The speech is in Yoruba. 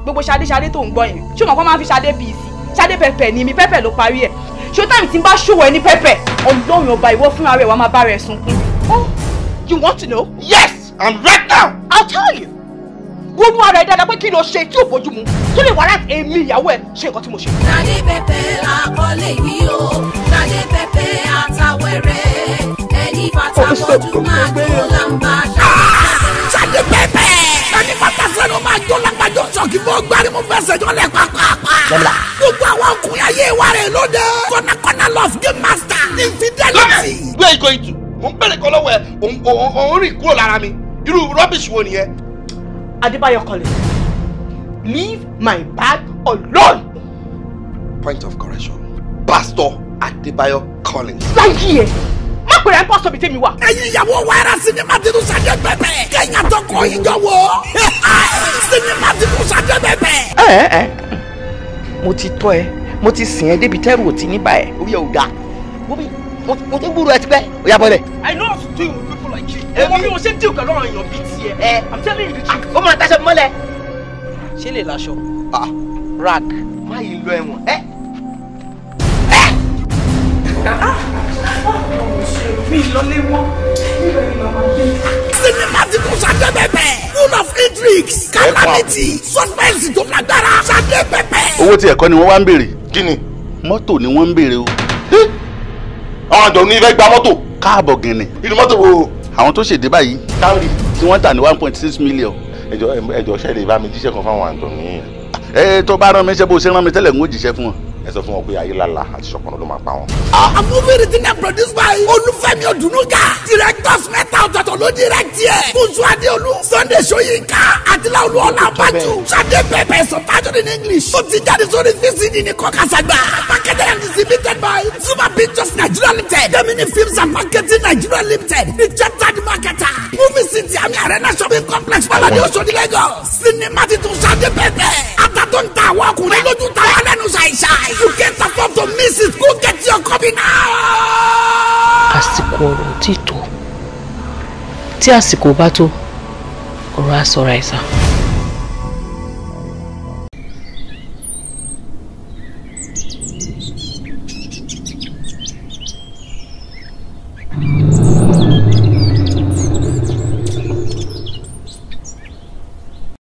gbogbo Ṣadé tó ń gbọ́ yẹn ṣé o mọ̀ kó máa fi Ṣadé bíi sí Ṣadé pẹpẹ ni mi pẹpẹ ló parí ẹ̀ ṣé táìmì tí n bá ṣòwò ẹ ní pẹpẹ Ọlọ́run ọba ìwọ fúnra rẹ̀ wàá máa bá rẹ̀ sunkún. Oh, you want to know? Yes, and right now I'll tell you. Wọ́n ara ẹ̀ dáadáa pé kí ló ṣe tí ò bójú mu tó lè wàrà èmi ìyàwó ẹ̀ ṣe nǹkan tí mo ṣe. Ṣadé pẹpẹ àkọlé yìí o Ṣadé pẹpẹ àtàwẹ̀rẹ̀ ẹni fàtàwọ́jú máa jó lámbà Ṣadé pẹpẹ ẹni fàtàsẹ́ ló máa jó lámbà jọ sọ̀kì bó gbárí mo fẹsẹ̀ jọ lẹ̀ pàápàá. Gbogbo àwọn ọkùnrin ayé wa rẹ̀ lóde. Kọ́nàkọ́nà love game master infidelity. Where are you going to? Mo ń bẹ̀rẹ̀ kọ́ lọ́wọ́ ẹ̀ òun rìn kúrò lára mi irú rubbish wo nìyẹn. Adebayo Collins, leave my bag alone. Point of correction. Pastor Adebayo Collins. Láyé ẹ̀, má pèrè ẹ̀ pásítọ̀ bíi tèmi wá. Ẹ̀yin ìyàwó wa ara sinimá ti tún Ṣadé pẹpẹ. Kẹ́yìn àtọkọ yìí jọ wò. Sinimá ti tún Ṣadé pẹpẹ. Mo ti tọ́ ẹ, mo ti sìn ẹ́ débi tẹ́rù ò ti ní bá ẹ. Orí ẹ̀ ò dáa. Mo ti ń gbúrò ẹ ti pẹ́. Ó yá bọ́lẹ̀. I know how to deal with people like you. Èmi bí mo ṣe ń deal pẹ̀lú àwọn èèyàn bíi tiẹ̀. I'm telling you the truth. Ó máa taṣọ mọ́lẹ̀. Ṣé lè láṣọ? Rag. Má yìí lọ ẹ̀wọ̀n. Mi lọlé wọn. Sinimá ti tún Ṣadé pẹpẹ. Full of intrigues, calamity, suspense tó lágbára. Ṣadé pẹpẹ. Owó tí ẹ̀kọ́ ni wọ́n wá ń béèrè. Kí ni? Mọ́tò ni wọ́n ń béèrè o. Àwọn àjọ ní fẹ́ gba mọ́tò. Káàbọ̀ gẹ̀nẹ̀. Inú mọ́tò wo? Àwọn tó ṣèdè báyìí. Káwé. Tí wọ́n tà ní 1.6 million. Ẹjọ́ ṣẹlẹ̀ bá mi jíṣẹ́ kan fáwọn àjọ ní. Tó bá rán mi iṣẹ́ bó ṣe rán mi tẹ́lẹ̀ ń ó jíṣẹ́ fún wọn. Ẹ sọ fún wọn pé Ayélálá àti Ṣọ̀pọ̀nà ló máa pa wọn. A movie written and produced by Olúfẹ́mi Odùnúgà. Directors mẹ́ta ọ̀tọ̀ọ̀tọ̀ ló direct ẹ̀. Kúnṣu Adéolú, Sunday Ṣóyínká, àti Láolú Ọlábàjú. Ṣadé pẹpẹ subtitled in English. Ó ti jáde sórí VCD ní Kọ́kásàgbà. Marketed and distributed by Zuma Pictures Nigeria Limited. Gemini Films and Marketing Nigeria Limited. The Chartered Marketer. Movie City Ami Arena Shopping Complex Balade Oṣodi Lagos. Sinimá ti tún Ṣadé pẹpẹ. Àtàtọ̀ ń ta àwọn ọkùnrin lójú tàwa lẹ́nu ṣàìṣàì. You can't afford to miss it. Go get your copy now. Àsìkò ọ̀rọ̀ tí tó tí àsìkò bá tó ọ̀rọ̀ á sọ̀rọ̀ àìsàn.